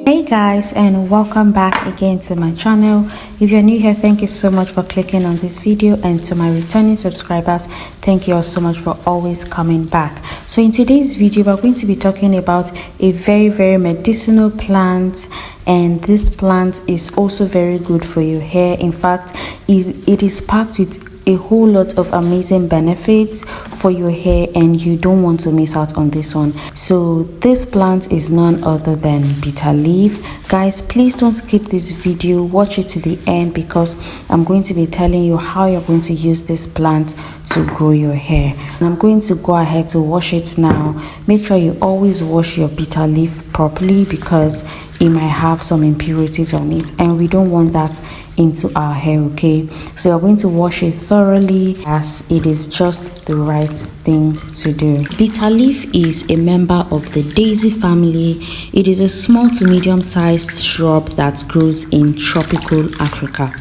Hey guys, and welcome back again to my channel. If you're new here, thank you so much for clicking on this video, and to my returning subscribers, thank you all so much for always coming back. So in today's video, we're going to be talking about a very medicinal plant, and this plant is also very good for your hair. In fact, it is packed with a whole lot of amazing benefits for your hair, and you don't want to miss out on this one. So this plant is none other than bitter leaf. Guys, please don't skip this video, watch it to the end, because I'm going to be telling you how you're going to use this plant to grow your hair. And I'm going to go ahead to wash it now. Make sure you always wash your bitter leaf properly, because it might have some impurities on it, and we don't want that into our hair. Okay, so you're going to wash it thoroughly, as it is just the right thing to do. Bitter leaf is a member of the daisy family. It is a small to medium sized shrub that grows in tropical Africa,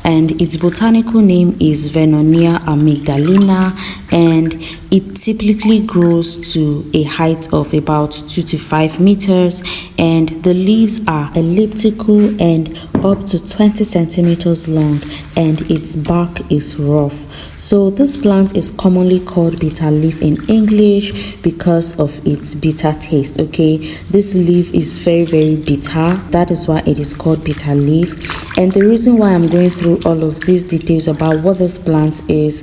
and its botanical name is Vernonia amygdalina, and it typically grows to a height of about 2 to 5 meters, and the leaves are elliptical and up to 20 centimeters long, and its bark is rough. So this plant is commonly called bitter leaf in English because of its bitter taste. Okay, this leaf is very bitter. That is why it is called bitter leaf. And the reason why I'm going through all of these details about what this plant is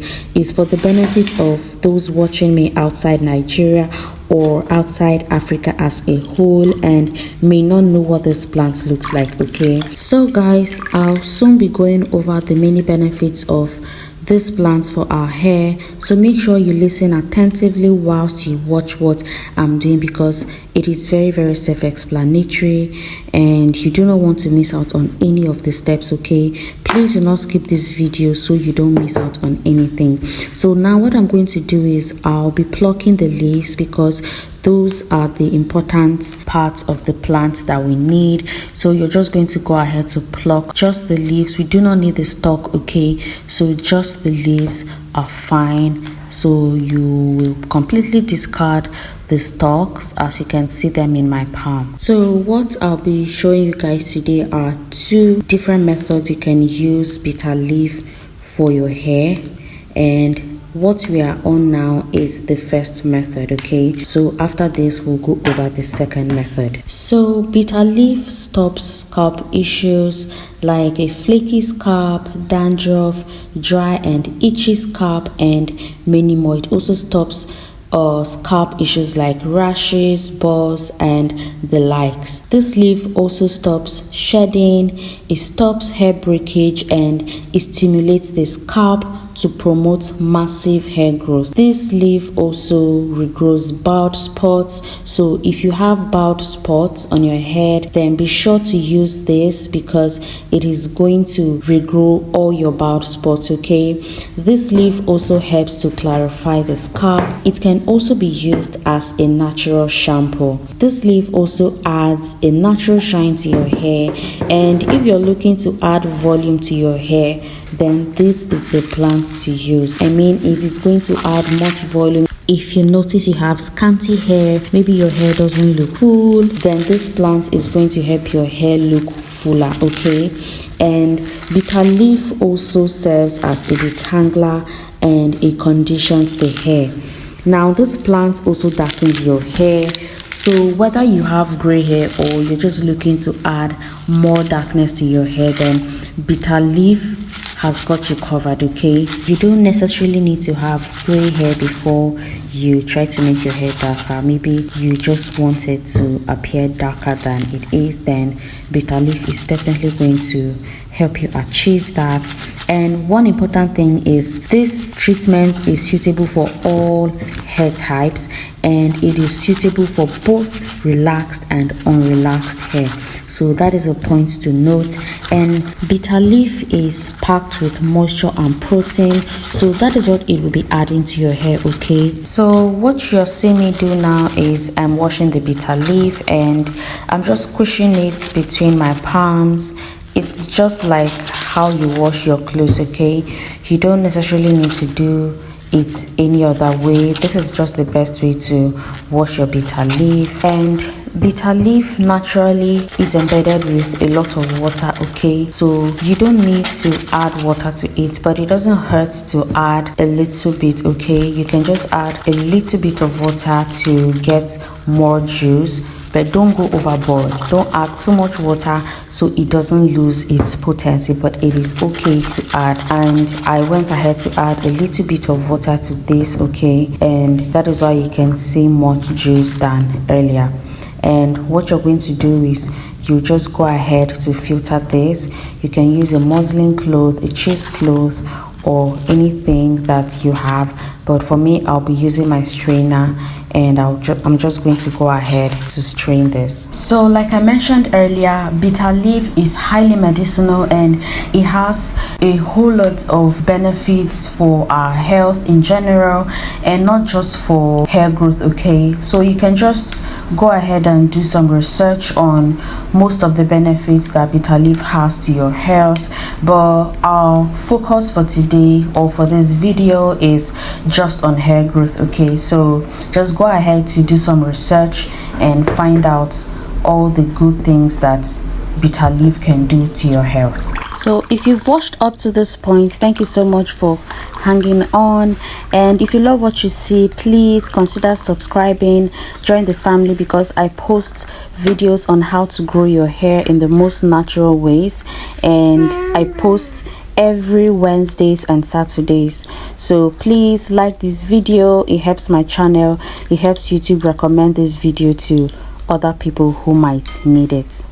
for the benefit of those watching me outside Nigeria or outside Africa as a whole and may not know what this plant looks like. Okay, so guys, I'll soon be going over the many benefits of this plant for our hair, so make sure you listen attentively whilst you watch what I'm doing, because it is very self-explanatory and you do not want to miss out on any of the steps. Okay, please do not skip this video so you don't miss out on anything. So now what I'm going to do is I'll be plucking the leaves, because those are the important parts of the plant that we need. So you're just going to go ahead to pluck just the leaves. We do not need the stalk. Okay, so just the leaves are fine. So you will completely discard the stalks, as you can see them in my palm. So what I'll be showing you guys today are 2 different methods you can use bitter leaf for your hair, and what we are on now is the first method. Okay, so after this we'll go over the second method. So bitter leaf stops scalp issues like a flaky scalp, dandruff, dry and itchy scalp, and many more. It also stops scalp issues like rashes, burrs, and the likes. This leaf also stops shedding, it stops hair breakage, and it stimulates the scalp to promote massive hair growth. This leaf also regrows bald spots. So if you have bald spots on your head, then be sure to use this, because it is going to regrow all your bald spots. Okay, this leaf also helps to clarify the scalp. It can also be used as a natural shampoo. This leaf also adds a natural shine to your hair, and if you're looking to add volume to your hair, then this is the plant to use. I mean, it is going to add much volume. If you notice you have scanty hair, maybe your hair doesn't look full, then this plant is going to help your hair look fuller. Okay, and bitter leaf also serves as a detangler, and it conditions the hair. Now this plant also darkens your hair. So whether you have gray hair or you're just looking to add more darkness to your hair, then bitter leaf has got you covered. Okay, you don't necessarily need to have gray hair before you try to make your hair darker. Maybe you just want it to appear darker than it is, then bitter leaf is definitely going to help you achieve that. And one important thing is this treatment is suitable for all hair types, and it is suitable for both relaxed and unrelaxed hair. So that is a point to note. And bitter leaf is packed with moisture and protein, so that is what it will be adding to your hair. Okay, so what you're seeing me do now is I'm washing the bitter leaf, and I'm just squishing it between my palms. It's just like how you wash your clothes. Okay, you don't necessarily need to do it any other way. This is just the best way to wash your bitter leaf. And bitter leaf naturally is embedded with a lot of water, okay? So you don't need to add water to it, but it doesn't hurt to add a little bit, okay? You can just add a little bit of water to get more juice, but don't go overboard. Don't add too much water so it doesn't lose its potency, but it is okay to add. And I went ahead to add a little bit of water to this, okay? And that is why you can see much juice than earlier. And what you're going to do is you just go ahead to filter this. You can use a muslin cloth, a cheesecloth, or anything that you have, but for me I'll be using my strainer, and I'm just going to go ahead to strain this. So like I mentioned earlier, bitter leaf is highly medicinal and it has a whole lot of benefits for our health in general, and not just for hair growth, okay? So you can just go ahead and do some research on most of the benefits that bitter leaf has to your health, but our focus for today or for this video is just on hair growth, okay? So just go ahead to do some research and find out all the good things that bitter leaf can do to your health. So if you've watched up to this point, thank you so much for hanging on. And if you love what you see, please consider subscribing, join the family, because I post videos on how to grow your hair in the most natural ways, and I post every Wednesdays and Saturdays. So please like this video. It helps my channel. It helps YouTube recommend this video to other people who might need it.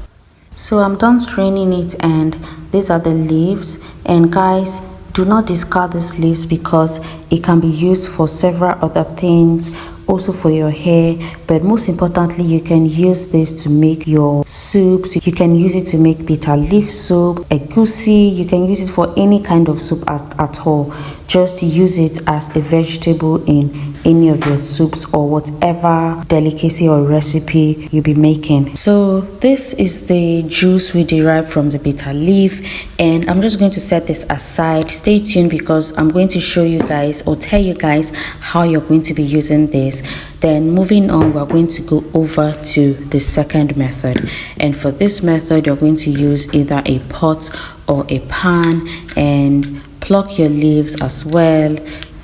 So I'm done straining it, and these are the leaves. And guys, do not discard these leaves because it can be used for several other things, also for your hair. But most importantly, you can use this to make your soups. You can use it to make bitter leaf soup, egusi. You can use it for any kind of soup at all. Just use it as a vegetable in any of your soups or whatever delicacy or recipe you'll be making. So this is the juice we derive from the bitter leaf, and I'm just going to set this aside. Stay tuned because I'm going to show you guys or tell you guys how you're going to be using this. Then moving on, we're going to go over to the second method, and for this method you're going to use either a pot or a pan and pluck your leaves as well,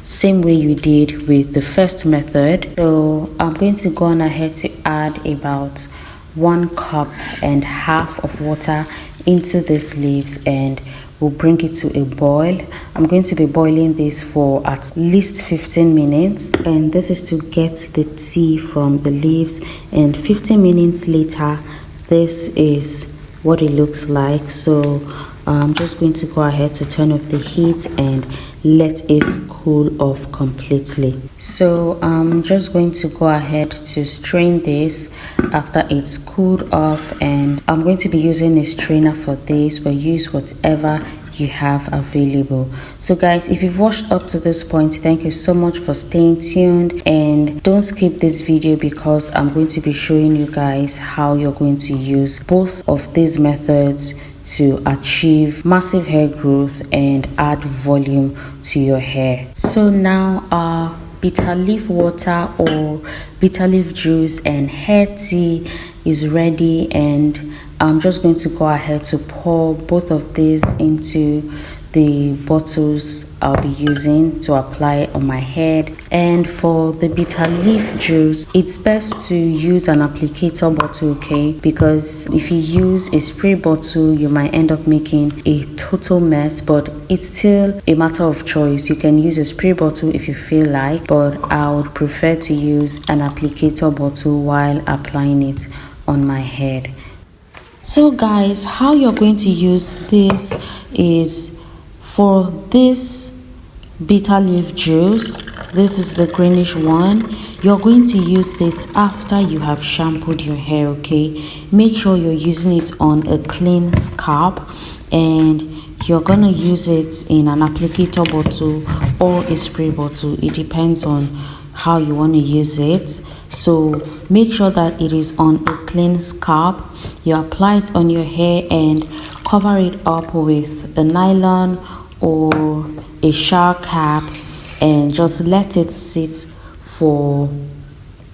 same way you did with the first method. So I'm going to go on ahead to add about 1.5 cups of water into these leaves, and we'll bring it to a boil. I'm going to be boiling this for at least 15 minutes, and this is to get the tea from the leaves. And 15 minutes later, this is what it looks like. So I'm just going to go ahead to turn off the heat and let it cool off completely. So I'm just going to go ahead to strain this after it's cooled off, and I'm going to be using a strainer for this, but use whatever you have available. So guys, if you've watched up to this point, thank you so much for staying tuned, and don't skip this video because I'm going to be showing you guys how you're going to use both of these methods to achieve massive hair growth and add volume to your hair. So now our bitter leaf water or bitter leaf juice and hair tea is ready, and I'm just going to go ahead to pour both of these into the bottles I'll be using to apply on my head. And for the bitter leaf juice, it's best to use an applicator bottle, okay? Because if you use a spray bottle, you might end up making a total mess, but it's still a matter of choice. You can use a spray bottle if you feel like, but I would prefer to use an applicator bottle while applying it on my head. So guys, how you're going to use this is, for this bitter leaf juice, this is the greenish one, you're going to use this after you have shampooed your hair, okay? Make sure you're using it on a clean scalp, and you're gonna use it in an applicator bottle or a spray bottle. It depends on how you want to use it. So make sure that it is on a clean scalp. You apply it on your hair and cover it up with a nylon or a shower cap, and just let it sit for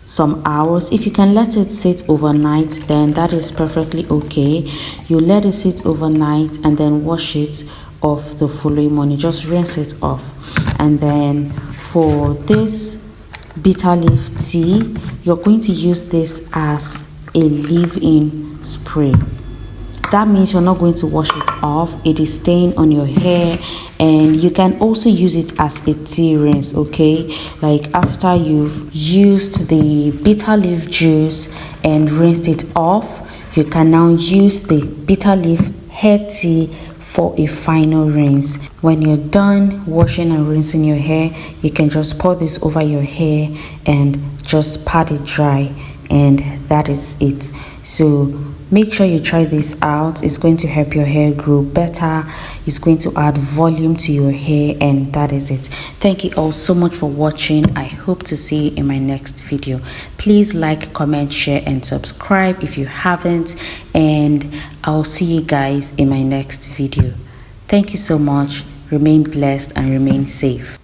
some hours. If you can let it sit overnight, then that is perfectly okay. You let it sit overnight and then wash it off the following morning. Just rinse it off. And then for this bitter leaf tea, you're going to use this as a leave-in spray. That means you're not going to wash it off. It is staying on your hair, and you can also use it as a tea rinse, okay? Like after you've used the bitter leaf juice and rinsed it off, you can now use the bitter leaf hair tea for a final rinse. When you're done washing and rinsing your hair, you can just pour this over your hair and just pat it dry, and that is it. So make sure you try this out. It's going to help your hair grow better. It's going to add volume to your hair, and that is it. Thank you all so much for watching. I hope to see you in my next video. Please like, comment, share, and subscribe if you haven't, and I'll see you guys in my next video. Thank you so much. Remain blessed and remain safe.